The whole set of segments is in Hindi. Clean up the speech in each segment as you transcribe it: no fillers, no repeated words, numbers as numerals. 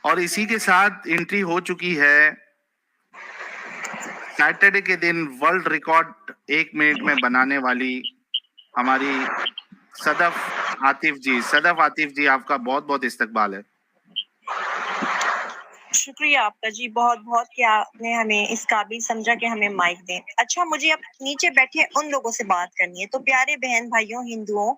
और इसी के साथ एंट्री हो चुकी है सैटरडे के दिन वर्ल्ड रिकॉर्ड 1 मिनट में बनाने वाली हमारी सदफ आतिफ जी। सदफ आतिफ जी, आपका बहुत बहुत इस्तकबाल है। शुक्रिया आपका जी, बहुत बहुत कि आपने हमें इस काबिल समझा कि हमें माइक दें। अच्छा, मुझे अब नीचे बैठे उन लोगों से बात करनी है। तो प्यारे बहन भाइयों हिंदुओं,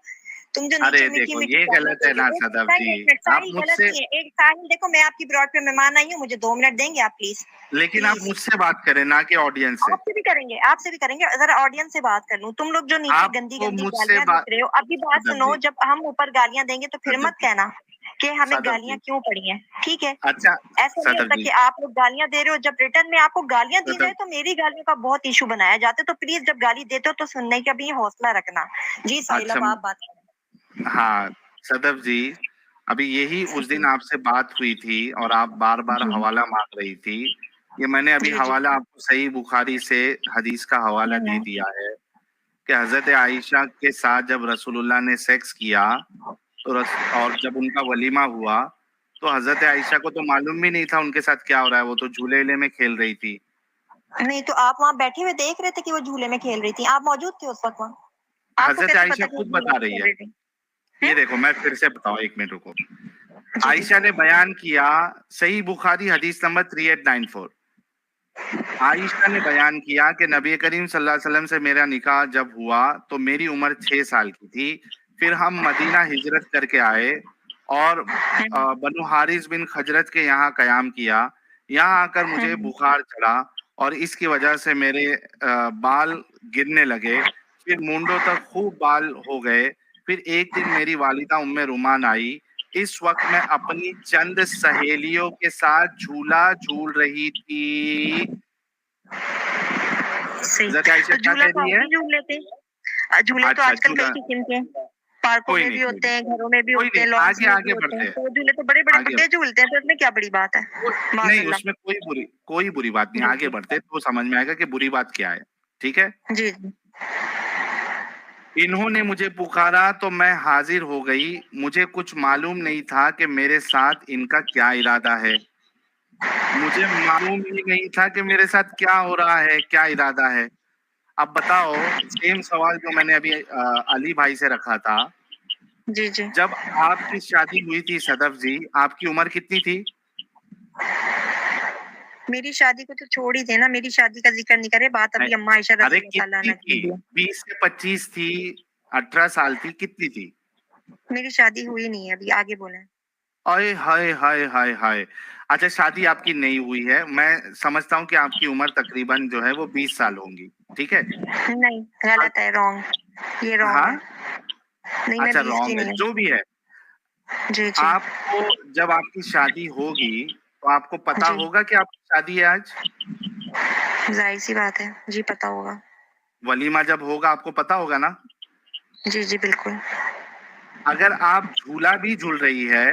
तुम जो नीचे अरे मीठी देखो, मीठी ये गालियां गलत दे है रहे ना हो, सदफ साहिल जी। एक मिनट, आप साहिल गलत मुझसे, नहीं है। एक साहिल, देखो मैं आपकी ब्रॉड पे मेहमान आई हूँ, मुझे 2 मिनट देंगे आप प्लीज? लेकिन आप प्लीज मुझसे बात करें, ना कि ऑडियंस से। आपसे भी करेंगे, आपसे भी करेंगे। जरा ऑडियंस से बात कर लूं। तुम लोग जो नीचे गंदी आपको गंदी मुझसे गालियां बात, देख रहे हो, अभी बात सदफ सुनो। जी, जब हम ऊपर गालियां देंगे तो फिर सदफ मत जी, कहना कि हमें सदफ गालियां जी। क्यों पड़ी हैं, ठीक है? अच्छा ऐसा नहीं सदफ होता जी, कि आप लोग गालियां दे रहे हो, जब रिटर्न में आपको गालियां दी जाए सदफ, तो मेरी गालियों का बहुत इशू बनाया जाता है। तो प्लीज जब गाली देते हो तो सुनने का भी हौसला रखना। जी साहिल, अच्छा, अब आप बात करें। हाँ सदफ जी, अभी यही उस दिन आपसे बात हुई थी और आप बार बार जी हवाला मांग रही थी। ये मैंने अभी जी जी। हवाला आपको सही बुखारी से हदीस का हवाला दे हम्म, दिया है कि हजरत आयशा के साथ जब रसूलुल्लाह ने सेक्स किया तो और जब उनका वलीमा हुआ तो हजरत आयशा को तो मालूम भी नहीं था उनके साथ क्या हो रहा है। वो तो झूले में खेल रही थी। नहीं तो आप वहाँ बैठे हुए देख रहे थे कि वो झूले में खेल रही थी? आप मौजूद थे उस वक्त वहाँ? आपको हजरत कैसे आयशा पता कि वो खुद झूले बता में रही खेल है। रही थी? ये हम्म? देखो, मैं फिर से बताऊं, 1 मिनट रुको। जी जी। आयशा ने बयान किया, सही बुखारी हदीस नंबर 3894। आयशा ने बयान किया कि नबी करीम सल्लल्लाहु अलैहि वसल्लम से मेरा निकाह जब हुआ तो मेरी उम्र 6 साल की थी। फिर हम मदीना हिजरत करके आए और बनु हारिस बिन खजरत के यहाँ कयाम किया। यहाँ आकर मुझे हम्म, बुखार चढ़ा और इसकी वजह से मेरे बाल गिरने लगे। फिर मूंडों तक खूब बाल हो गए। फिर एक दिन मेरी वालिदा उम्मे रुमान आई। इस वक्त मैं अपनी चंद सहेलियों के साथ झूला झूल रही थी। सही। हज़रत आयशा तो क्या झूला कह तो रही आप है? भी झूल लेते। झूले तो अच्छा, आजकल कई झूला, किस्म के हैं। पार्कों कोई में नहीं, भी कोई होते नहीं, हैं, घरों में भी कोई होते नहीं, हैं, लॉन्स आगे में भी आगे होते बढ़ते हैं। हैं, तो झूले तो बड़े बड़े आगे, बुड्ढे झूलते हैं, तो इसमें क्या बड़ी बात है? नहीं, माजल्ला। उसमें कोई बुरी बात नहीं। जी आगे जी बढ़ते तो समझ में आएगा कि बुरी बात क्या है। ठीक है? जी जी। इन्होंने मुझे पुकारा तो मैं हाजिर हो गई। मुझे कुछ मालूम नहीं था कि मेरे साथ इनका क्या इरादा है। मुझे मालूम ही नहीं था कि मेरे साथ क्या हो रहा है, क्या इरादा है। अब बताओ, सेम सवाल जो मैंने अभी अली भाई से रखा था। जी जी। जब आपकी शादी हुई थी सदफ जी, आपकी उम्र कितनी थी? मेरी शादी को तो छोड़ ही देना, मेरी शादी का जिक्र नहीं करे। बात नहीं, अभी अम्मा आयशा रजी अरे अल्लाह ताला कितनी अन्हा की थी? हुई है। 20 से 25 थी, 18 साल थी, कितनी थी? मेरी शादी हुई नहीं है अभी, आगे बोलें। अरे हाय हाय हाय हाय! अच्छा, शादी आपकी नहीं हुई है। मैं समझता हूँ कि आपकी उम्र तकरीबन जो है वो 20 साल होंगी। ठीक है? नहीं, गलत है, रॉन्ग। ये रॉन्ग है। हाँ? नहीं, मैं अच्छा, 20 की रॉन्ग है, नहीं जो भी है। हूँ। जी जी आपको जब आपकी शादी होगी, तो आपको पता जी। होगा कि आपकी शादी है आज? जाहिर सी बात है जी, पता होगा। वलीमा जब होगा आपको पता होगा ना? जी जी बिल्कुल। अगर आप झूला भी झूल रही है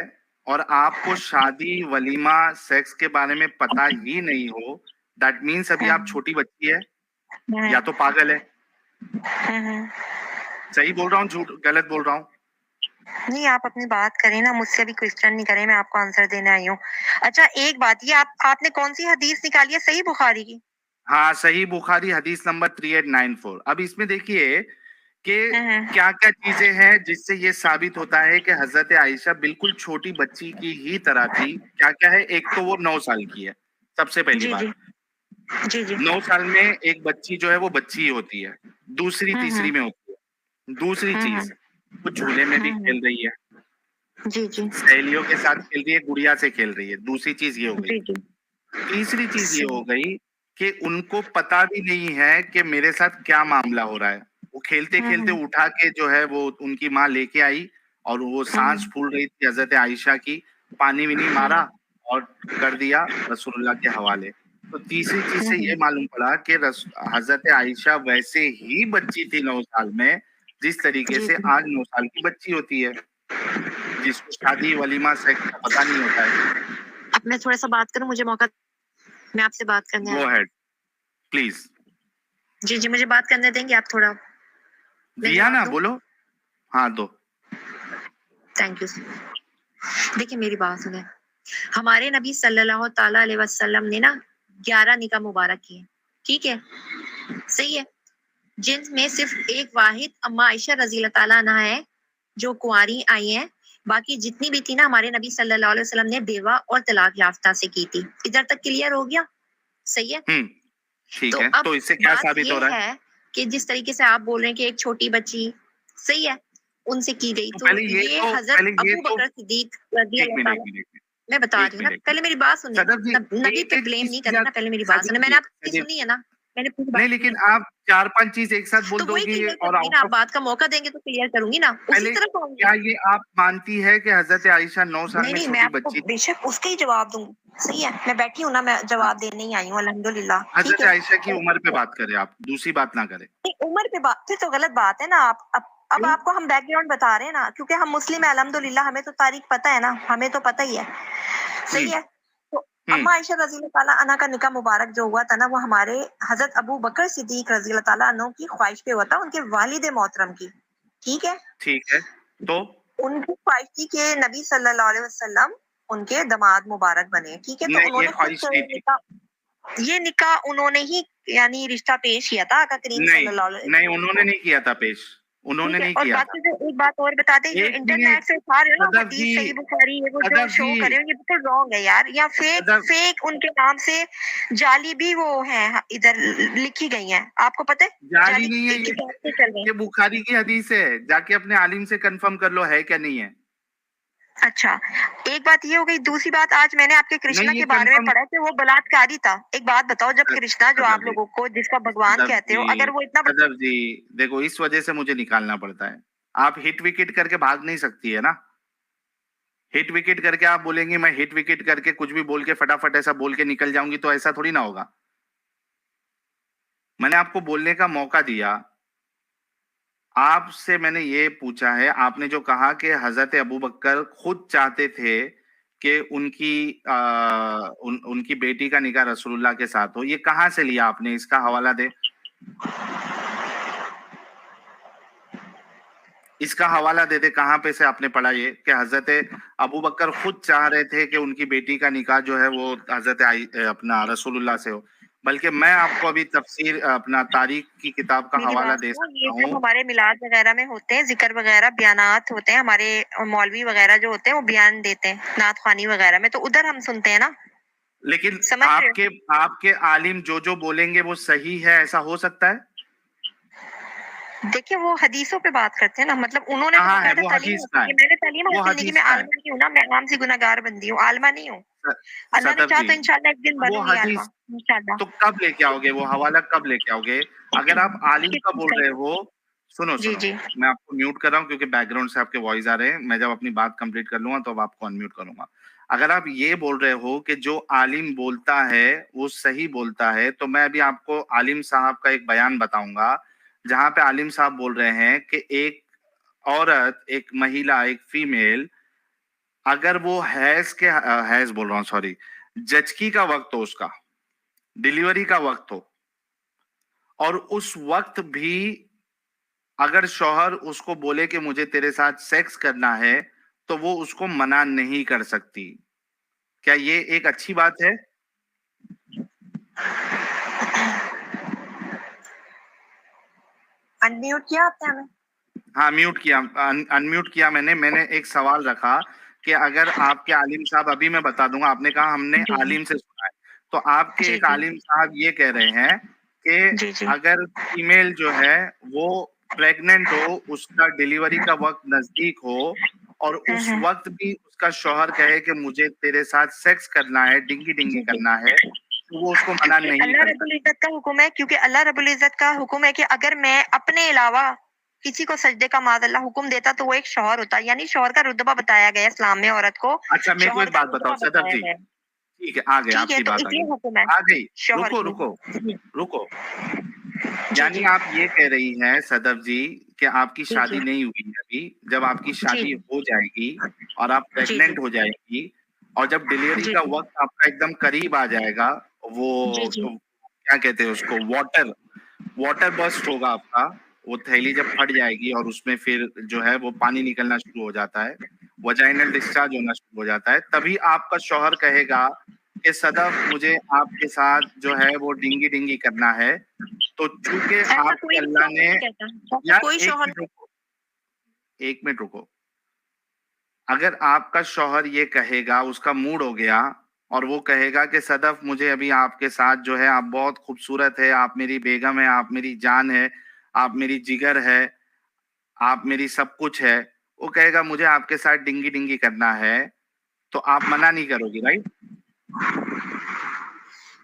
और आपको शादी, वलीमा, सेक्स के बारे में पता ही नहीं हो, दैट मीन्स अभी आप हम्म, छोटी बच्ची है हम्म, या तो पागल है। हम्म। सही बोल रहा हूँ, झूठ गलत बोल रहा हूँ? नहीं, आप अपनी बात करें ना, मुझसे भी क्वेश्चन नहीं करें, मैं आपको आंसर देने आई हूँ। अच्छा, एक बात, ये आपने कौन सी हदीस निकाली है? सही बुखारी की? हाँ, सही बुखारी हदीस नंबर 3894। अब इसमें देखिए कि हम्म, क्या-क्या चीजें हैं जिससे ये साबित होता है कि हज़रत आयशा बिल्कुल छोटी बच्ची की ही तरह थी। क्या-क्या है? एक तो वो 9 साल की है, सबसे पहली जी बात। जी जी जी। 9 साल में एक बच्ची जो है वो बच्ची ही होती है, दूसरी हम्म, तीसरी में होती है। दूसरी हम्म, चीज़, वो झूले में भी हम्म। खेल रही है, जी जी सहेलियों के साथ खेल रही है, गुड़िया से खेल रही है, दूसरी चीज़ ये हो गई। जी जी। तीसरी चीज़ ये हो सही। गई कि उनको पता भी नहीं है कि मेरे साथ क्या मामला हो रहा है। वो खेलते-खेलते हम्म, उठा के जो है वो उनकी माँ लेके आई और वो साँस हम्म, फूल रही थी हज़रत आयशा की, पानी-वानी मारा और कर दिया रसूलुल्लाह के हवाले। तो तीसरी चीज़ से ये हम्म, मालूम पड़ा कि हज़रत आयशा वैसे ही बच्ची थी 9 साल में, जिस तरीके जी से जी। आज 9 साल की बच्ची होती है, जिसको शादी, वलीमा, सेक्स का पता नहीं होता है। अब मैं थोड़ा सा बात करूं, मुझे मौका, मैं आपसे बात करने गो आई हूँ। Ahead please. जी जी, मुझे बात करने देंगे आप थोड़ा? मैं दिया जवाब ना, दूं? बोलो। हाँ, दो। Thank you. देखिए मेरी बात सुने। हमारे नबी सल्लल्लाहु ताला अलैहि वसल्लम ने ना 11 निकाह मुबारक किए, ठीक है, सही है, जिनमें सिर्फ एक वाहिद अम्मा आयशा रजी अल्लाह ताला अन्हा है जो कुंवारी आई हैं, बाकी जितनी भी थी ना हमारे नबी सल्लल्लाहु अलैहि वसल्लम ने बेवा और तलाक याफ्ता से की थी। इधर तक क्लियर हो गया? सही है। ठीक तो है, अब तो इससे क्या बात साबित ये हो रहा है? है कि जिस तरीके से आप बोल रहे हैं कि एक छोटी बच्ची, सही है, उनसे की गई, तो तो ये हजरत अबू बकर सिद्दीक रजी एक अल्लाह मिनट, ताला, एक मिनट, मैं बता एक रही हूँ ना, मिनट, पहले मेरी बात सुनिए ना, सदर जी, नबी पे एक-एक ब्लेम चीज़ नहीं की करना, आप पहले मेरी बात सदर सुनिए, मैंने जी, आपकी सदर सुनी है ना, मैंने पूरी बात नहीं, सुनी लेकिन है। आप 4-5 चीज़ एक साथ बोल तो वही दोगी क्लियर और करूंगी ना, आउट आप ऑफ बात का मौका देंगे तो क्लियर करूंगी ना, उसी पहले तरफ आऊंगी। क्या ये आप मानती है कि हज़रत आयशा 9 साल नहीं में नहीं, मैं छोटी आपको बच्ची थी? बेशक उसका ही जवाब दूंगी, सही है, मैं बैठी हूँ ना, मैं हाँ, जवाब देने ही आई हूँ अल्हम्दुलिल्लाह, ठीक हज़रत है। आयशा की उम्र पे बात करें आप, दूसरी बात ना करें। नहीं, उम्र पे बात फिर तो गलत बात है ना, आप अब क्यों? आपको हम बैकग्राउंड बता रहे हैं ना, क्योंकि हम मुस्लिम है अल्हम्दुलिल्लाह, हमें तो तारीख पता है ना, हमें तो पता ही है, हुँ, सही है। तो हुँ, अम्मा आयशा रजी अल्लाह ताला अन्हा का निकाह मुबारक जो हुआ था ना, वो हमारे हजरत अबू बकर सिद्दीक रजी अल्लाह ताला अन्हु की ख्वाहिश पे हुआ था, उनके वालिद मोहतरम की, ठीक है। ठीक है, तो? उनकी ख्वाहिश थी कि नबी सल्लल्लाहु अलैहि वसल्लम उनके दामाद मुबारक बने, ठीक है। तो नहीं, ये उन्होंने खुद ख्वाहिश नहीं थी। ये निकाह उन्होंने ही यानी रिश्ता पेश किया था आका करीम नहीं, सल्लल्लाहु अलैहि नहीं वसल्लम उन्होंने को, नहीं किया था पेश, उन्होंने ठीक है। नहीं और किया था। बाकी जो एक बात और बता दें, जो 1 इंटरनेट मिनट, से उठा रहे हो ना सदर जी, हदीस सही बुखारी, ये वो जो सदर शो जी, कर रहे हो, ये बिल्कुल रॉन्ग है यार, या फेक सदर फेक उनके नाम से जाली भी वो है इधर लिखी गई हैं, आपको पता है, जाली जाली नहीं है किताब से चल रहे हैं। ये बुखारी की हदीस है, जाके अपने आलिम से कन्फर्म कर लो है क्या नहीं है। अच्छा, एक बात ये हो गई, दूसरी बात आज मैंने आपके कृष्णा नहीं ये के बारे में कन्फर्म पढ़ा कि वो बलात्कारी था। एक बात बताओ, जब कृष्णा जो सदर आप जी, लोगों को जिसका भगवान सदर कहते जी, हो, अगर वो इतना सदर जी, देखो इस वजह से मुझे निकालना पड़ता है। आप हिट विकेट करके भाग नहीं सकती है ना। हिट विकेट करके आप बोलेंगी मैं हिट विकेट करके कुछ भी बोल के फटाफट ऐसा बोल के निकल जाऊंगी तो ऐसा थोड़ी ना होगा। मैंने आपको बोलने का मौका दिया। आपसे मैंने ये पूछा है, आपने जो कहा कि हज़रत अबू बकर खुद चाहते थे कि उनकी बेटी का निकाह रसूलुल्लाह के साथ हो। ये कहाँ से लिया आपने? इसका हवाला दें। इसका हवाला दे दे, कहाँ पे से आपने पढ़ा ये कि हज़रत अबू बकर खुद चाह रहे थे कि उनकी बेटी का निकाह जो है वो अपना रसूलुल्लाह से हो। बल्कि मैं आपको अभी तफसीर अपना तारीख की किताब का मेरी हवाला बात दे सुनो, ये सकता जब हूँ। हमारे मिलाद वगैरह में होते हैं, जिक्र वगैरह बयानात होते हैं, हमारे मौलवी वगैरह जो होते हैं वो बयान देते हैं नात ख्वानी वगैरह में, तो उधर हम सुनते हैं ना, लेकिन समझ रहे हो? आपके आपके आलिम जो बोलेंगे वो सही है, ऐसा हो सकता है? देखिए वो हदीसों पे बात करते हैं ना, मतलब उन्होंने तो कहाँ है बाकायदा वो तालीम हदीस हासिल का की, है? मैंने तालीम वो हासिल नहीं की, हदीस मैं का है। आलिमा नहीं हूँ ना, मैं आम सी गुनाहगार बंदी हूँ, आलिमा नहीं हूँ। स अल्लाह ने सदर चाहा जी, तो इंशाल्लाह एक दिन वो बनूंगी आलिमा, हदीस इंशाल्लाह। तो कब लेके आओगे? वो हवाला कब लेके आओगे? अगर आप आलिम किस का चीज बोल का? रहे हो सुनो, जी सुनो, जी मैं आपको म्यूट कर रहा हूँ क्योंकि बैकग्राउंड से आपके वॉइस आ रहे हैं। मैं जब अपनी बात कंप्लीट कर लूँगा तो अब आपको अनम्यूट करूँगा। अगर आप ये बोल रहे हो कि जो आलिम बोलता है, वो सही बोलता है, तो मैं अभी आपको आलिम साहब का एक बयान बताऊँगा, जहाँ पे आलिम साहब बोल रहे हैं कि एक औरत, एक महिला, एक फीमेल अगर वो हैज़ बोल रहा हूँ सॉरी, जचकी का वक़्त हो उसका, डिलीवरी का वक़्त हो और उस वक़्त भी अगर शौहर उसको बोले कि मुझे तेरे साथ सेक्स करना है, तो वो उसको मना नहीं कर सकती। क्या ये एक अच्छी बात है? अनम्यूट किया आपने हमें? हाँ, म्यूट किया अनम्यूट किया मैंने। मैंने एक सवाल रखा कि अगर आपके आलिम साहब अभी मैं बता दूँगा, आपने कहा हमने जी आलिम से सुना है। तो आपके जी एक जी आलिम साहब ये कह रहे हैं कि जी जी अगर फीमेल जो है वो प्रेग्नेंट हो, उसका डिलीवरी का वक़्त नज़दीक हो और उस हम्म, वक़्त भी उसका शौहर कहे कि मुझे तेरे साथ सेक्स करना है, डिंगी-डिंगी जी जी। करना है, तो वो उसको मना ये नहीं अल्लाह कर रब्बुल सकती। इज्जत का हुक्म है, क्योंकि अल्लाह रब्बुल इज्जत का हुक्म है कि अगर मैं अपने अलावा किसी को सजदे का माज़अल्लाह हुक्म देता तो वो एक शौहर होता, यानी शौहर का रुतबा बताया गया है इस्लाम में, औरत को अच्छा मेरे को शौहर एक का बात बताओ रुतबा सदर बताया जी, गया है, ठीक है, आ गई ठीक है, आपकी तो बात आ इसलिए गई। हुक्म है आ गई, शौहर रुको, की। रुको, जी रुको। जी यानी जी आप ये कह रही हैं सदर जी कि आपकी जी जी शादी नहीं हुई है अभी, जब आपकी जी शादी हो जाएगी और आप जी प्रेग्नेंट हो जाएगी और जब डिलीवरी जी का वक़्त आपका एकदम करीब आ जाएगा, जी वो जी क्या कहते हैं उसको वाटर वाटर बर्स्ट होगा आपका, वो थैली जब फट जाएगी और उसमें फिर जो है वो पानी निकलना शुरू हो जाता है वजाइनल डिस्चार्ज होना शुरू हो जाता है, तभी आपका शौहर कहेगा कि सदफ मुझे आपके साथ जो है वो डिंगी डिंगी करना है। तो चूंकि ऐसा आपके कोई भी अल्लाह शौहर ने, नहीं कहता, ऐसा यार कोई एक शौहर मिनट रुको, एक मिनट रुको। अगर आपका शौहर ये कहेगा, उसका मूड हो गया और वो कहेगा कि सदफ मुझे अभी आपके साथ जो है, आप बहुत खूबसूरत है, आप मेरी बेगम है, आप मेरी जान है, आप मेरी जिगर है, आप मेरी सब कुछ है, वो कहेगा मुझे आपके साथ डिंगी डिंगी करना है, तो आप मना नहीं करोगी, राइट?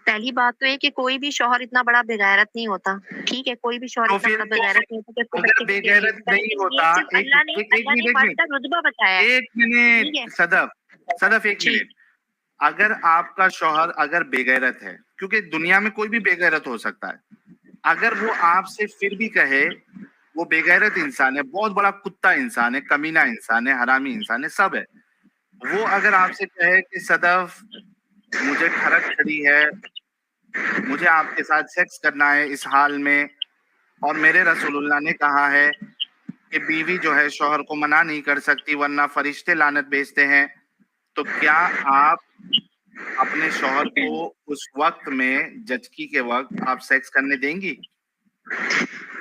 पहली बात तो है कि कोई भी शौहर इतना बड़ा बेगैरत नहीं होता, ठीक है? कोई भी शौहर तो इतना फिर बड़ा बेगैरत नहीं होता कि उसके अगर बच्चे के लिए बेगैरत नहीं बल्कि ये होता, सिर्फ एक एक एक अल्लाह मिनट, ने एक मर्द मिनट, का रुतबा बताया है, एक ठीक मिनट है? सदफ, सदफ एक जी। मिनट। अगर आपका शौहर अगर बेगैरत है, क्योंकि दुनिया में कोई भी बेगैरत हो सकता है, अगर वो आपसे फिर भी कहे, वो बेगैरत इंसान है, बहुत बड़ा कुत्ता इंसान है, कमीना इंसान है, हरामी इंसान है, सब है, वो अगर आपसे कहे कि सदफ मुझे खरक चढ़ी है, मुझे आपके साथ सेक्स करना है इस हाल में, और मेरे रसूलुल्लाह ने कहा है कि बीवी जो है शौहर को मना नहीं कर सकती वरना फरिश्ते लानत भेजते हैं, तो क्या आप अपने शौहर को उस वक्त में, जचकी के वक्त, आप सेक्स करने देंगी?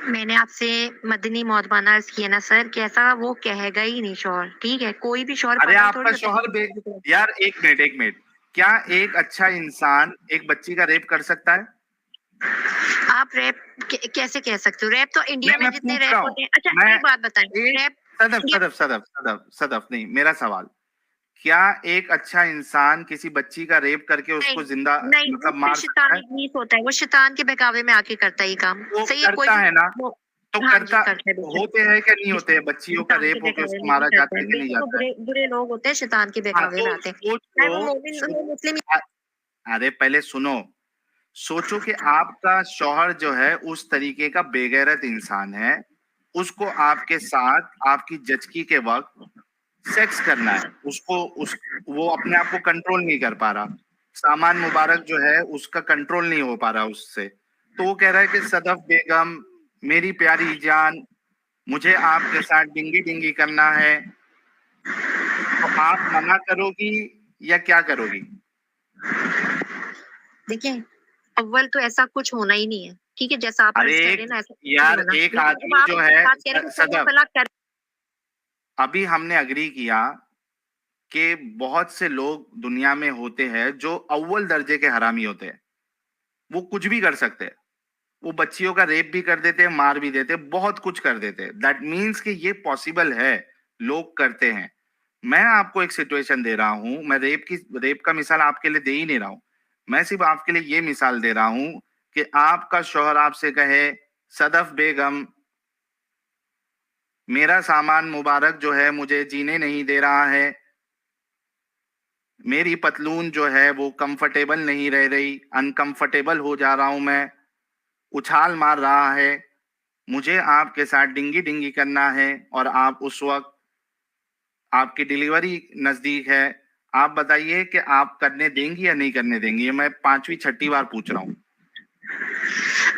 मैंने आपसे मदनी मौतबाना अर्ज किया ना सर कि ऐसा वो कहेगा ही नहीं शौहर, ठीक है? कोई भी शौहर अरे पागल आपका थोड़ी होता शौहर है। यार एक मिनट, एक मिनट, क्या एक अच्छा इंसान एक बच्ची का रेप कर सकता है? आप रैप कैसे कह सकते हो? रैप तो इंडिया नहीं, में मैं जितने पूछ रैप रहा हूँ, होते हैं, अच्छा मैं एक बात बताएं, एक रैप सदफ इंडिया सदफ सदफ सदफ सदफ नहीं, मेरा सवाल, क्या एक अच्छा इंसान किसी बच्ची का रेप करके नहीं उसको जिंदा नहीं वो मतलब फिर मार सकता शैतान है? इब्लीस होता है, वो शैतान के बहकावे में आके करता है ये काम, वो सही है? कोई करता भी है ना, वो तो हाँ जी, करता करता है बेशक। होते हैं क्या नहीं होते हैं, बच्चियों का शैतान के रेप होके बहकावे उसको में भी मारा करता जाता है, है कि नहीं बेशक वो जाता है? बुरे लोग होते हैं, शैतान के हाँ, बहकावे में तो आते हैं। सोच चाहे वो लो, मोमिन हो, मुस्लिम अरे पहले सुनो, सोचो कि आपका शौहर जो है उस तरीके का बेगैरत इंसान है, उसको आपके साथ आपकी जचकी के वक्त सेक्स करना है, उसको उस वो अपने आप को कंट्रोल नहीं कर पा रहा, सामान मुबारक जो है उसका कंट्रोल नहीं हो पा रहा उससे, तो वो कह रहा है कि सदफ बेगम मेरी प्यारी जान, मुझे आपके साथ डिंगी डिंगी करना है, तो आप मना करोगी या क्या करोगी? देखिए, अव्वल तो ऐसा कुछ होना ही नहीं है, ठीक है? जैसा आप अरे अर्ज़ कर रहे हैं ना, ऐसा कुछ नहीं यार होना। एक लेकिन अब आदमी आप जो ये है बात कह रहे हैं कि तलाक सदफ, तलाक कर अभी हमने अग्री किया कि बहुत से लोग दुनिया में होते हैं जो अव्वल दर्जे के हरामी होते हैं, वो कुछ भी कर सकते हैं, वो बच्चियों का रेप भी कर देते हैं, मार भी देते हैं, बहुत कुछ कर देते हैं, दैट मीन्स कि ये पॉसिबल है, लोग करते हैं। मैं आपको एक सिचुएशन दे रहा हूं, मैं रेप का मिसाल आपके लिए दे ही नहीं रहा हूं, मैं सिर्फ आपके लिए ये मिसाल दे रहा हूं कि आपका शौहर आपसे कहे सदफ बेगम मेरा सामान मुबारक जो है मुझे जीने नहीं दे रहा है, मेरी पतलून जो है वो कंफर्टेबल नहीं रह रही, अनकंफर्टेबल हो जा रहा हूं मैं, उछाल मार रहा है, मुझे आपके साथ डिंगी डिंगी करना है, और आप उस वक्त आपकी डिलीवरी नजदीक है, आप बताइए कि आप करने देंगी या नहीं करने देंगी? ये मैं पांचवी छठी बार पूछ रहा हूँ।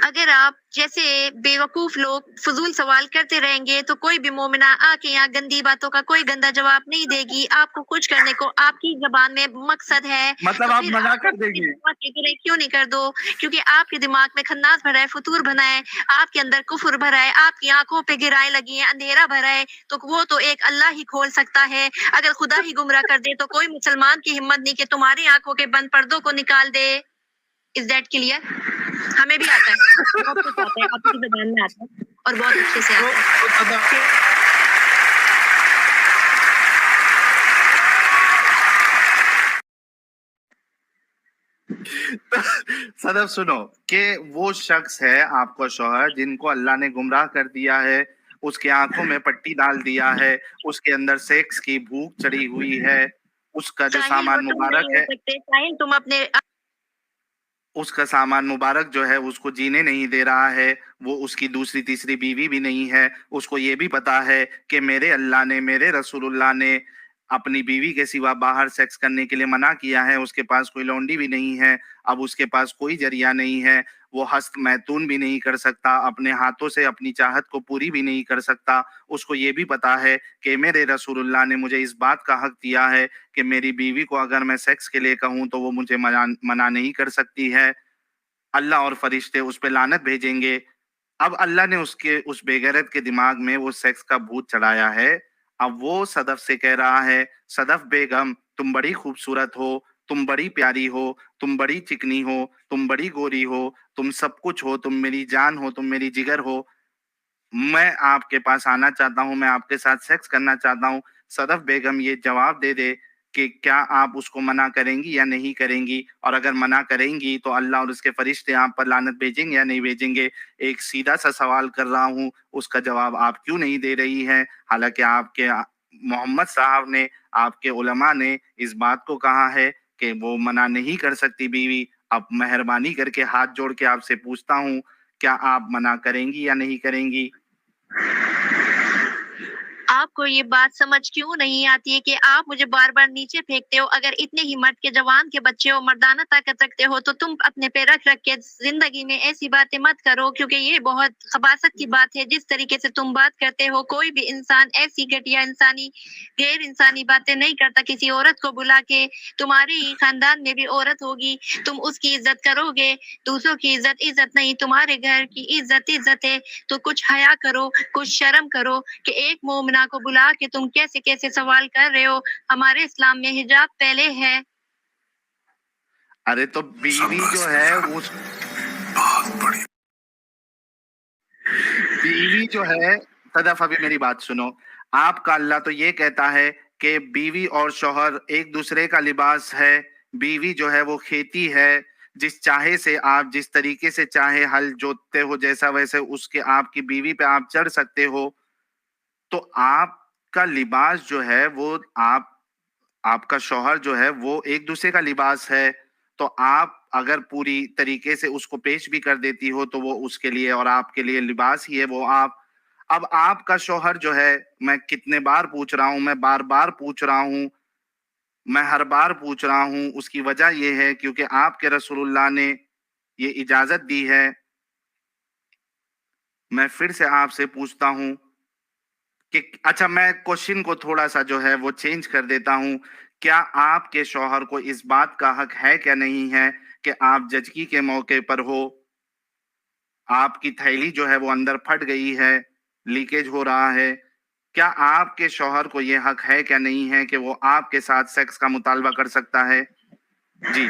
अगर आप जैसे बेवकूफ लोग फजूल सवाल करते रहेंगे तो कोई भी मोमिना आके यहाँ गंदी बातों का कोई गंदा जवाब नहीं देगी। आपको कुछ करने को आपकी जबान में मकसद है, मतलब तो आप फिर मना आप कर अपने देंगी? दिमाग के गिरे क्यों नहीं कर दो? क्योंकि आपके दिमाग में खन्नास भरा है, फतूर भरा है, आपके अंदर कुफर भरा है, आपकी आंखों पे गिराएं लगी हैं, अंधेरा भरा है, तो वो तो एक अल्लाह ही खोल सकता है। अगर खुदा ही गुमराह कर दे तो कोई मुसलमान की हिम्मत नहीं कि तुम्हारी आंखों के बंद पर्दों को निकाल दे। Is that clear? हमें भी आता है, बहुत कुछ आता है, आपकी ज़ुबान में आता है और बहुत अच्छे से आता है। तो सदफ सदफ सुनो कि वो शख्स है आपका शौहर जिनको अल्लाह ने गुमराह कर दिया है, उसके आंखों में पट्टी डाल दिया है, उसके अंदर सेक्स की भूख चढ़ी हुई है, उसका जो साहिल वो सामान तुम नहीं मुबारक हो है, सकते, साहिल तुम अपने उसका सामान मुबारक जो है उसको जीने नहीं दे रहा है, वो उसकी दूसरी तीसरी बीवी भी नहीं है, उसको ये भी पता है कि मेरे अल्लाह ने, मेरे रसूलुल्लाह ने अपनी बीवी के सिवा बाहर सेक्स करने के लिए मना किया है, उसके पास कोई लौंडी भी नहीं है, अब उसके पास कोई जरिया नहीं है, वो हस्त मैथुन भी नहीं कर सकता, अपने हाथों से अपनी चाहत को पूरी भी नहीं कर सकता। उसको ये भी पता है कि मेरे रसूलुल्लाह ने मुझे इस बात का हक दिया है कि मेरी बीवी को अगर मैं सेक्स के लिए कहूँ तो वो मुझे मना नहीं कर सकती है। अल्लाह और फरिश्ते उस पे लानत भेजेंगे। अब अल्लाह ने उसके उस बेगैरत के दिमाग में वो सेक्स का भूत चढ़ाया है। अब वो सदफ से कह रहा है, सदफ बेगम तुम बड़ी खूबसूरत हो, तुम बड़ी प्यारी हो, तुम बड़ी चिकनी हो, तुम बड़ी गोरी हो, तुम सब कुछ हो, तुम मेरी जान हो, तुम मेरी जिगर हो। मैं आपके पास आना चाहता हूँ, मैं आपके साथ सेक्स करना चाहता हूँ। सदफ बेगम ये जवाब दे दे कि क्या आप उसको मना करेंगी या नहीं करेंगी? और अगर मना करेंगी तो अल्लाह और उसके फरिश्ते आप पर लानत भेजेंगे या नहीं भेजेंगे? एक सीधा-सा सवाल कर रहा हूँ, उसका जवाब आप क्यों नहीं दे रही हैं? हालाँकि आपके मोहम्मद साहब ने, आपके उलमा ने इस बात को कहा है कि वो मना नहीं कर सकती बीवी। अब मेहरबानी करके हाथ जोड़ के आपसे पूछता हूँ, क्या आप मना करेंगी या नहीं करेंगी? आपको ये बात समझ क्यों नहीं आती है कि आप मुझे बार-बार नीचे फेंकते हो? अगर इतने हिम्मत के जवान के बच्चे हो, मर्दाना ताकत रखते हो, तो तुम अपने पे रख के ज़िंदगी में ऐसी बातें मत करो, क्योंकि ये बहुत खबासत की बात है। जिस तरीके से तुम बात करते हो, कोई भी इंसान ऐसी घटिया गैर इंसानी बातें नहीं करता किसी औरत को बुला के। तुम्हारे ही खानदान में भी औरत होगी, तुम उसकी इज़्ज़त करोगे। दूसरों की इज़्ज़त नहीं, तुम्हारे घर की इज़्ज़त है। तो कुछ हया करो, कुछ शर्म करो कि एक मोमिना को बुला के तुम कैसे-कैसे सवाल कर रहे हो। हमारे इस्लाम में हिजाब पहले है। अरे तो बीवी जो है वो बीवी जो है, सदफ अभी मेरी बात सुनो। आपका अल्लाह तो ये कहता है कि बीवी और शौहर एक दूसरे का लिबास है। बीवी जो है वो खेती है, जिस चाहे से आप जिस तरीके से चाहे हल जोतते हो, जैसा वैसे उसके आपकी बीवी पे आप चढ़ सकते हो। तो आपका लिबास जो है वो आपका शौहर जो है वो एक दूसरे का लिबास है। तो आप अगर पूरी तरीके से उसको पेश भी कर देती हो तो वो उसके लिए और आपके लिए लिबास ही है वो आप। अब आपका शौहर जो है, मैं कितने बार पूछ रहा हूँ, मैं बार-बार पूछ रहा हूँ, मैं हर बार पूछ रहा हूँ, उसकी वजह ये है क्योंकि आपके रसूलुल्लाह ने ये इजाज़त दी है। मैं फिर से आपसे पूछता हूँ कि अच्छा, मैं क्वेश्चन को थोड़ा-सा जो है वो चेंज कर देता हूँ। क्या आपके शौहर को इस बात का हक है क्या नहीं है कि आप जचकी के मौके पर हो, आपकी थैली जो है वो अंदर फट गई है, लीकेज हो रहा है। क्या आपके शौहर को ये हक है क्या नहीं है कि वो आपके साथ सेक्स का मुतालबा कर सकता है? जी।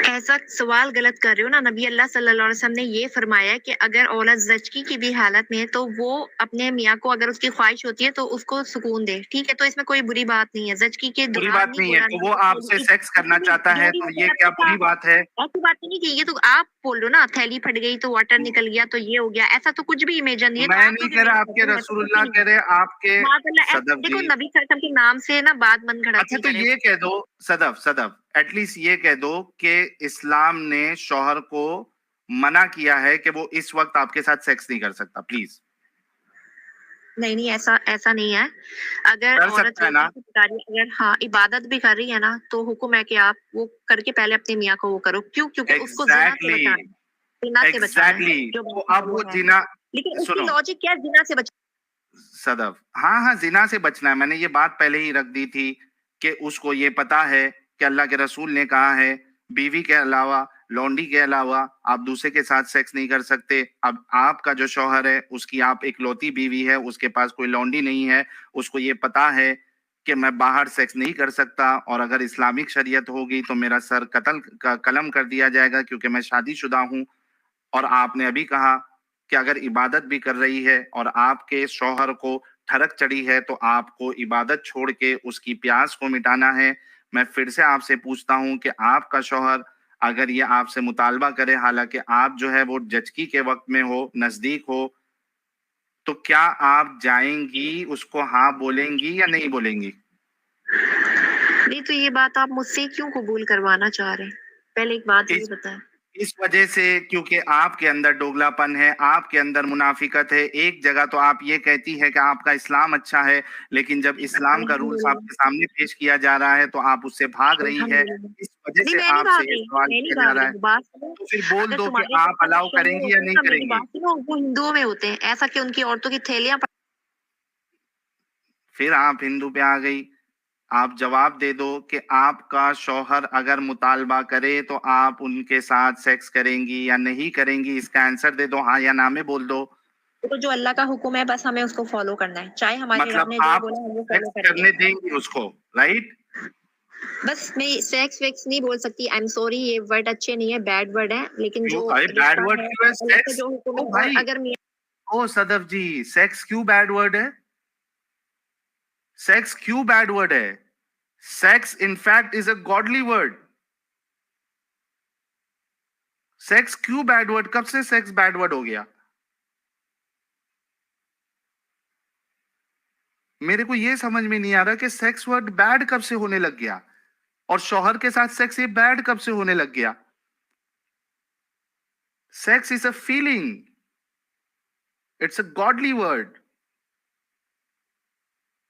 ऐसा सवाल गलत कर रहे हो ना। नबी अल्लाह सल्लल्लाहु अलैहि वसल्लम ने ये फरमाया कि अगर औरत ज़चकी की भी हालत में है तो वो अपने मियाँ को, अगर उसकी ख्वाहिश होती है तो उसको सुकून दे, ठीक है? तो इसमें कोई बुरी बात नहीं है। ज़चकी के बुरी दौरान बात नहीं नहीं है, बोला तो ना, वो आपसे सेक्स करना इसमें चाहता है, जोड़ी तो ये वगैरह क्या पता बुरी बात है? ऐसी बात नहीं की। ये तो आप बोल रहे हो ना, थैली फट गई तो वाटर निकल गया तो ये हो गया, ऐसा तो कुछ भी इमेजिन नहीं है। तो मैं आप नहीं लोग कह रहा, इमेजिन आपके करते हैं, ऐसा कुछ भी रसूलुल्लाह नहीं कह है। रहे, आपके माज़अल्लाह सदफ देखो, जी। नबी सल्लल्लाहु अलैहि वसल्लम के नाम से ना बात मन गढ़ंत अच्छा नहीं तो करे। ये कह दो, सदफ एटलीस्ट ये कह दो कि इस्लाम ने शौहर को मना किया है कि वो इस वक्त आपके साथ सेक्स नहीं कर सकता, प्लीज। नहीं, नहीं, ऐसा ऐसा नहीं है। अगर कर औरत सकता है रोटी ना? भी पका रही है, अगर हाँ, इबादत भी कर रही है ना, तो हुक्म है कि आप वो करके पहले अपने मियाँ को वो करो। क्यों? क्योंकि उसको ज़िना से एग्जैक्टली, बचाना है, ज़िना से बचाना है, एग्जैक्टली। जो तो बात है अब वो वो है। जिना, लेकिन उसकी सुनो लॉजिक क्या है, ज़िना से बच सदफ, हाँ हाँ, जिना से बचना है। मैंने ये बात पहले ही रख दी थी कि उसको ये पता है कि अल्लाह के रसूल ने कहा है बीवी के अलावा, लौंडी के अलावा आप दूसरे के साथ सेक्स नहीं कर सकते। अब आपका जो शौहर है उसकी आप इकलौती बीवी है, उसके पास कोई लौंडी नहीं है। उसको ये पता है कि मैं बाहर सेक्स नहीं कर सकता और अगर इस्लामिक शरीयत होगी तो मेरा सर कत्ल का कलम कर दिया जाएगा क्योंकि मैं शादीशुदा हूँ। और आपने अभी कहा कि अगर इबादत भी कर रही है और आपके शौहर को ठरक चढ़ी है तो आपको इबादत छोड़ के उसकी प्यास को मिटाना है। मैं फिर से आपसे पूछता हूँ कि आपका शौहर अगर ये आपसे मुतालबा करे, हालांकि आप जो है वो जचकी के वक्त में हो, नजदीक हो, तो क्या आप जाएंगी, उसको हाँ बोलेंगी या नहीं बोलेंगी? नहीं, तो ये बात आप मुझसे क्यों कबूल करवाना चाह रहे हैं? पहले एक बात ये इस बताएं। इस वजह से, क्योंकि आपके अंदर दोगलापन है, आपके अंदर मुनाफिकत है। एक जगह तो आप ये कहती है कि आपका इस्लाम अच्छा है, लेकिन जब इस्लाम का रूल्स अल्हम्दुलिल्लाह, आपके सामने पेश किया जा रहा है तो आप उससे भाग रही है। अल्हम्दुलिल्लाह। इस वजह नहीं, से मैं नहीं आपसे भाग ये रही, सवाल मैं नहीं किया जा भाग रहा है। रही। बात सुनो, तो फिर बोल अगर दो कि तुम्हारे आप जैसे अलाउ शोहर करेंगी या होते हैं नहीं ना, मेरी करेंगी। बात सुनो, वो हिंदुओं में होते हैं, ऐसा कि उनकी औरतों की थैलियाँ फिर आप हिंदू पे आ गई। आप जवाब दे दो कि आपका शौहर अगर मुतालबा करे तो आप उनके साथ सेक्स करेंगी या नहीं करेंगी, इसका आंसर दे दो, हाँ या ना में बोल दो। तो जो अल्लाह का हुक्म है बस हमें उसको फॉलो करना है, चाहे हमारे रब मतलब ने जो आप बोला हम वो फॉलो सेक्स करेंगे। करने देंगी उसको, राइट? बस मैं सेक्स वेक्स नहीं बोल सकती, आई एम सॉरी, ये वर्ड अच्छे नहीं है, बैड वर्ड है, लेकिन क्यों? जो अरे बैड रिश्ता वर्ड है क्यों है अल्लाह का सेक्स? जो हुक्म ओ है, और भाई, अगर मियाँ ओ सदफ जी, सेक्स क्यों बैड वर्ड है? सेक्स क्यों बैड वर्ड है? Sex in fact is a godly word. Sex क्यों बैड वर्ड? कब से सेक्स बैड वर्ड हो गया? मेरे को ये समझ में नहीं आ रहा कि सेक्स वर्ड बैड कब से होने लग गया, और शौहर के साथ सेक्स ये बैड कब से होने लग गया? Sex is a feeling, it's a godly word.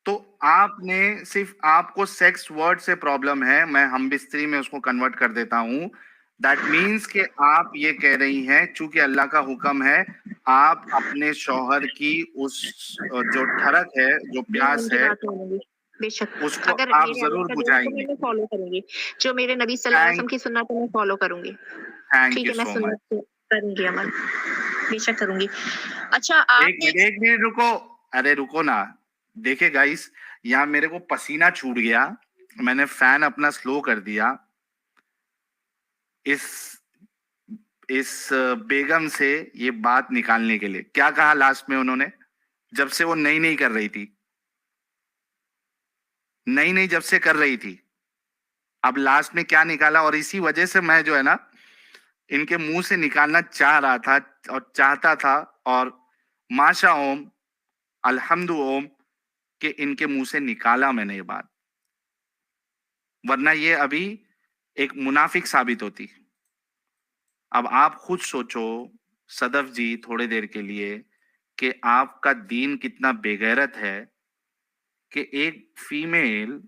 तो आपने सिर्फ, आपको सेक्स वर्ड से प्रॉब्लम है, मैं हम बिस्तरी में उसको कन्वर्ट कर देता हूं। दैट मीन्स कि आप ये कह रही हैं चूंकि अल्लाह का हुक्म है, आप अपने शौहर की उस जो ठरक है, जो मैं प्यास उनकी है, बात मानूंगी, बेशक। उसको अगर आप मेरे अल्लाह जरूर का जो हुक्म है बुझाएंगी। मैं फॉलो करूंगी, जो मेरे नबी सल्लल्लाहु अलैहि थैंक वसल्लम की सुन्नत है मैं फॉलो करूंगी। थैंक ठीक यू है, मैं सो मच। सुन्नत पे करूंगी अमल, बेशक करूंगी। अच्छा, एक आपने मिनट, एक मिनट रुको। अरे रुको ना। देखिए गाइस, यहाँ मेरे को पसीना छूट गया। मैंने फैन अपना स्लो कर दिया। इस इस बेगम से ये बात निकालने के लिए क्या कहा लास्ट में उन्होंने, जब से वो नई नई कर रही थी, नई नई जब से कर रही थी, अब लास्ट में क्या निकाला? और इसी वजह से मैं जो है ना, इनके मुंह से निकालना चाह रहा था और चाहता था, और माशा ओम, अल्हम्दु ओम, कि इनके मुंह से निकाला मैंने ये बात, वरना ये अभी एक मुनाफिक साबित होती। अब आप खुद सोचो सदफ जी थोड़ी देर के लिए, कि आपका दीन कितना बेगैरत है कि एक फीमेल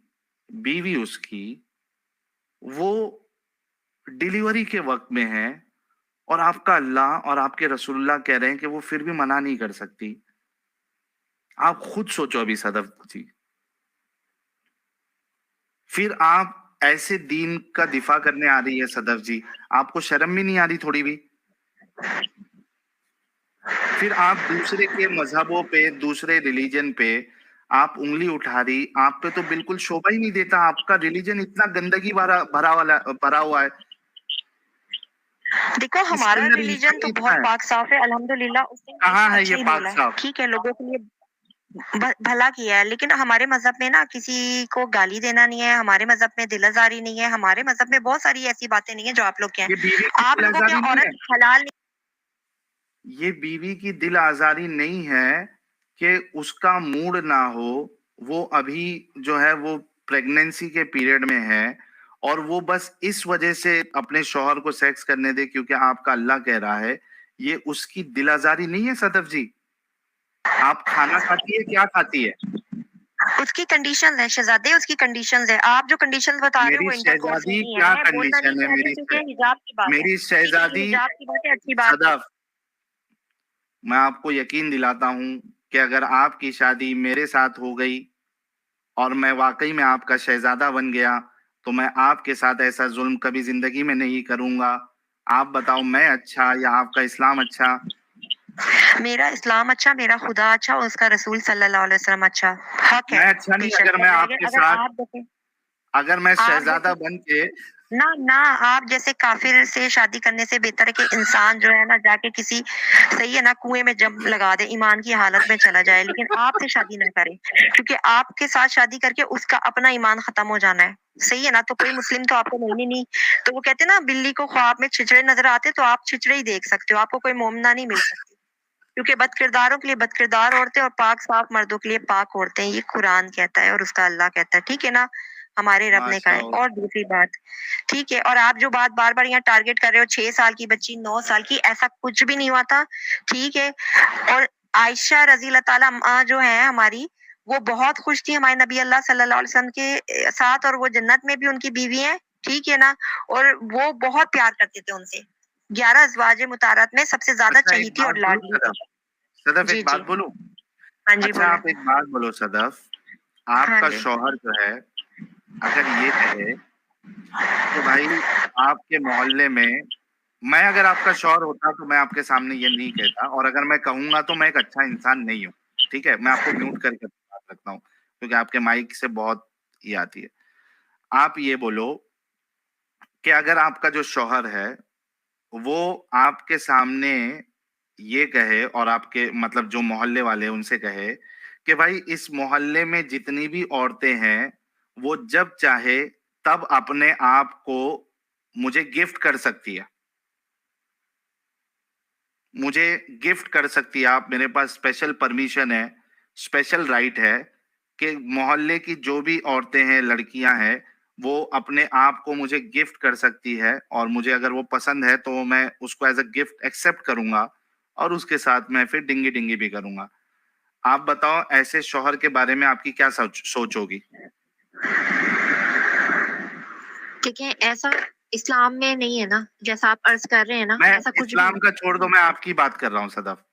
बीवी उसकी, वो डिलीवरी के वक्त में है, और आपका अल्लाह और आपके रसूलुल्लाह कह रहे हैं कि वो फिर भी मना नहीं कर सकती। आप खुद सोचो अभी सदफ जी, फिर आप ऐसे दीन का दिफा करने आ रही है सदफ जी, आपको शर्म भी नहीं आ रही थोड़ी भी? फिर आप दूसरे के मजहबों पे, दूसरे रिलीजन पे आप उंगली उठा रही। आप पे तो बिल्कुल शोभा ही नहीं देता, आपका रिलीजन इतना गंदगी भरा भरा हुआ है, देखो, इसके हमारा अंदर लिखा रिलीजन तो ही बहुत इतना है। पाक साफ है, अल्हम्दुलिल्लाह, उसने कहाँ हमेशा है अच्छा ये ही पाक बोला है, साफ? ठीक है, लोगों के लिए भला किया है, लेकिन हमारे मजहब में ना किसी को गाली देना नहीं है, हमारे मजहब में दिल आजारी नहीं है, हमारे मजहब में बहुत सारी ऐसी बातें नहीं है जो आप लोग के हैं। ये बीवी की आप दिल लोगों के आजारी यहाँ नहीं है। औरत हलाल नहीं। ये बीवी की दिल आजारी नहीं है कि उसका मूड ना हो, वो अभी जो है वो प्रेगनेंसी के पीरियड में है, और वो बस इस वजह से अपने शौहर को सेक्स करने दे क्योंकि आपका अल्लाह कह रहा है। ये उसकी दिल आजारी नहीं है सदफ जी। आप खाना खाती है, क्या खाती है? उसकी कंडीशन है शहजादे, उसकी कंडीशंस है। आप जो कंडीशंस बता रहे हो मेरी वो इंटरकोर्स में शहजादी नहीं क्या है, बोलना नहीं कंडीशन है? चाहती क्योंकि हिजाब की बात है। मेरी ठीक है, ये शहजादी हिजाब की बात है, अच्छी बात है। सदफ, मैं आपको यकीन दिलाता हूं कि अगर आपकी शादी मेरे साथ हो गई और मैं वाकई में आपका शहजादा बन गया, तो मैं आपके साथ ऐसा जुल्म कभी जिंदगी में नहीं करूंगा। आप बताओ, मैं अच्छा या आपका इस्लाम अच्छा? मेरा इस्लाम अच्छा, मेरा खुदा अच्छा और उसका रसूल सल्लल्लाहु अलैहि वसल्लम अच्छा। हक है, मैं अच्छा नहीं, बेशक। अगर मैं आपके अगर साथ, आप जैसे अगर मैं आप शहजादा जैसे बन के, ना ना आप जैसे काफिर से शादी करने से बेहतर है कि इंसान जो है ना जाके किसी, सही है ना, कुएं में जंप लगा दे, ईमान की हालत में चला जाए, लेकिन आपसे शादी ना करे, क्योंकि आपके साथ शादी करके उसका अपना ईमान खत्म हो जाना है। सही है ना? तो कोई मुस्लिम तो आपको मिलनी नहीं। तो वो कहते हैं ना, बिल्ली को ख्वाब में छिछड़े नजर आते, तो आप छिछड़े ही देख सकते हो, आपको कोई मोमना नहीं मिल सकती, क्योंकि बदकिरदारों के लिए बदकिरदार औरतें और पाक साफ मर्दों के लिए पाक औरतें, ये कुरान कहता है और उसका अल्लाह कहता है, ठीक है ना? हमारे रब ने कहा है। माशाअल्लाह। और दूसरी बात, ठीक है, और आप जो बात बार-बार यहाँ टारगेट कर रहे हो 6 साल की बच्ची, 9 साल की, ऐसा कुछ भी नहीं हुआ था, ठीक है? और आयशा रज़ी अल्लाह ताला जो है हमारी, वो बहुत खुश थी हमारे नबी अल्लाह सल्लल्लाहु अलैहि वसल्लम के साथ, और वो जन्नत में भी उनकी बीवी हैं, ठीक है ना? और वो बहुत प्यार करते थे उनसे। 11 अज़वाज मुताहरात में सबसे ज़्यादा अच्छा एक चहीती बात और बोलूँ लाडली सदफ? थी। सदफ जी, एक जी। बात बोलूँ? हाँ जी, अच्छा बोलें। आप एक बात बोलो सदफ, हाँ आपका जी। शौहर जो है, अगर ये कहे कि भाई आपके मोहल्ले में मैं अगर आपका शौहर होता तो मैं आपके सामने ये नहीं कहता, और अगर मैं कहूँगा तो मैं एक अच्छा इंसान नहीं हूँ, ठीक है? मैं आपको म्यूट करके बात रखता हूँ, क्योंकि आपके माइक से बहुत ये आती है। आप ये बोलो कि अगर आपका जो शौहर है, वो आपके सामने ये कहे और आपके मतलब जो मोहल्ले वाले हैं उनसे कहे कि भाई इस मोहल्ले में जितनी भी औरतें हैं, वो जब चाहे तब अपने आप को मुझे गिफ्ट कर सकती है। मुझे गिफ्ट कर सकती है, आप मेरे पास स्पेशल परमिशन है, स्पेशल राइट है कि मोहल्ले की जो भी औरतें हैं, लड़कियां हैं, वो अपने आप को मुझे गिफ्ट कर सकती है, और मुझे अगर वो पसंद है तो मैं उसको एज अ गिफ्ट एक्सेप्ट करूंगा और उसके साथ मैं फिर डिंगी डिंगी भी करूंगा। आप बताओ ऐसे शौहर के बारे में आपकी क्या सोच होगी? ठीक है, ऐसा इस्लाम में नहीं है ना, जैसा आप अर्ज़ कर रहे हैं ना, मैं ऐसा कुछ भी इस्लाम का छोड़ दो, मैं आपकी बात कर रहा हूँ सदफ।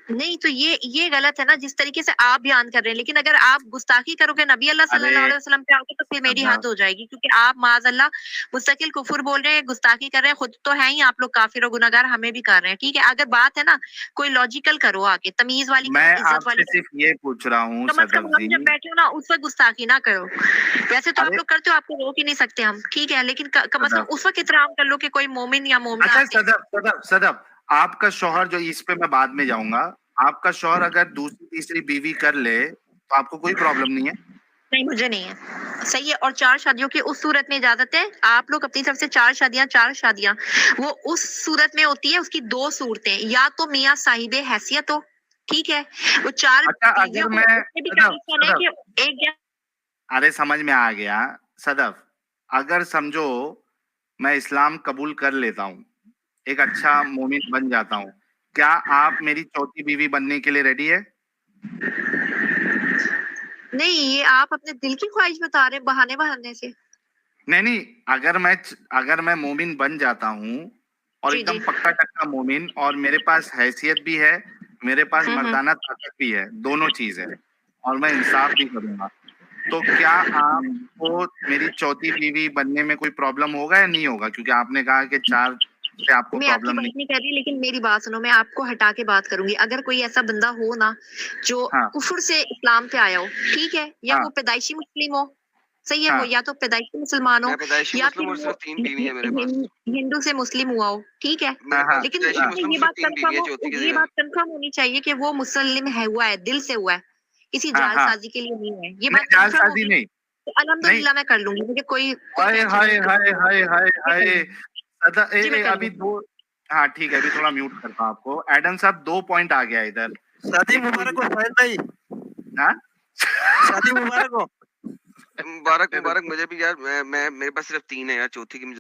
नहीं, तो ये गलत है ना जिस तरीके से आप बयान कर रहे हैं, लेकिन अगर आप गुस्ताखी करोगे नबी अल्लाह अरे सल्लल्लाहु अलैहि वसल्लम पे आओगे तो फिर मेरी सदफ, हद हो जाएगी, क्योंकि आप माज़अल्लाह मुस्तकिल कुफ़्र बोल रहे हैं, गुस्ताखी कर रहे हैं, खुद तो हैं ही आप लोग काफ़िर और गुनहगार, हमें भी कर रहे हैं, ठीक है? अगर बात है ना, कोई लॉजिकल करो आके, तमीज़ वाली मैं करो, इज़्ज़त वाली आपसे करो, सिर्फ ये पूछ रहा हूँ कम से सदफ कम हम जी। जब बैठे हो ना, उस वक़्त गुस्ताखी ना करो। वैसे तो आप अरे लोग करते हो, आपको रोक ही नहीं सकते हम, ठीक है? लेकिन कम से सदफ, कम उस वक़्त एहतराम कर लो कि कोई मोमिन या मोमिना अच्छा आते हैं। सदफ सदफ सदफ, आपका शौहर जो, इस पे मैं बाद में जाऊंगा, आपका शौहर अगर दूसरी तीसरी बीवी कर ले तो आपको कोई प्रॉब्लम नहीं है? नहीं, मुझे नहीं है। सही है, और 4 शादियों की उस सूरत में इजाज़त है। आप लोग अपनी तरफ से 4 शादियाँ, वो उस सूरत में होती है, उसकी 2 सूरतें, या तो मियाँ साहिबे हैसियत हो, ठीक है? वो 4 अच्छा बीवियों अगर को मैं उसमें भी सदफ कंडीशन है सदफ, कि एक या अरे समझ में आ गया सदफ, अगर समझो मैं इस्लाम कबूल कर लेता हूँ, एक अच्छा मोमिन बन जाता हूँ, क्या आप मेरी चौथी बीवी बनने के लिए रेडी है? नहीं, ये आप अपने दिल की ख्वाहिश बता रहे हैं बहाने-बहाने से। नहीं नहीं, अगर मैं मोमिन बन जाता हूँ और जी, एकदम जी। पक्का टक्का मोमिन, और मेरे पास हैसियत भी है, मेरे पास हुँ, हुँ। मर्दाना ताकत भी है, दोनों चीज है, और मैं इंसाफ भी करूंगा, तो क्या आपको मेरी चौथी बीवी बनने में कोई प्रॉब्लम होगा या नहीं होगा? क्योंकि आपने कहा कि 4 से आपको मैं आपकी प्रॉब्लम बात नहीं। नहीं कर रही, लेकिन मेरी बात सुनो, मैं आपको हटा के बात करूँगी। अगर कोई ऐसा बंदा हो ना, जो हाँ, कुफ़्र से इस्लाम पे आया हो, ठीक है? या हाँ, वो पैदाइशी मुस्लिम हो, सही है? वो हाँ, या तो पैदाइशी मुसलमान हो, मैं पैदाइशी या मुस्लिम फिर और वो सिर्फ 3 बीवी है मेरे पास। हिंदू से मुस्लिम हुआ हो, ठीक है? हाँ, मेरे हाँ, पास लेकिन पैदाइशी हाँ, मुस्लिम और सिर्फ 3 बीवी है, चौथी की ये जगह। बात कन्फर्म होनी चाहिए कि वो मुसल्लिम है, हुआ है, दिल से हुआ है, किसी हाँ, हाँ, जालसाज़ी के लिए नहीं है। ये नहीं बात कन्फर्म जालसाजी होगी, नहीं, तो नहीं, अल्हम्दुलिल्लाह मैं कर लूँगी, मुझे कोई कोई हाय टेंशन हाय नहीं है। हाय हाय हाय मैं कर हाय, लूँगी। जी, मैं कर अभी लूँगी। 2, हाँ ठीक है, अभी थोड़ा म्यूट करता हूँ आपको। एडम साहब 2 पॉइंट आ गया इधर। शादी एक तो मुबारक ये, हो साहिल भाई, हाँ? शादी मुबारक हो। मुबारक मुबारक मुझे भी यार, मैं मेरे पास सिर्फ 3 है यार, चौथी की मुझे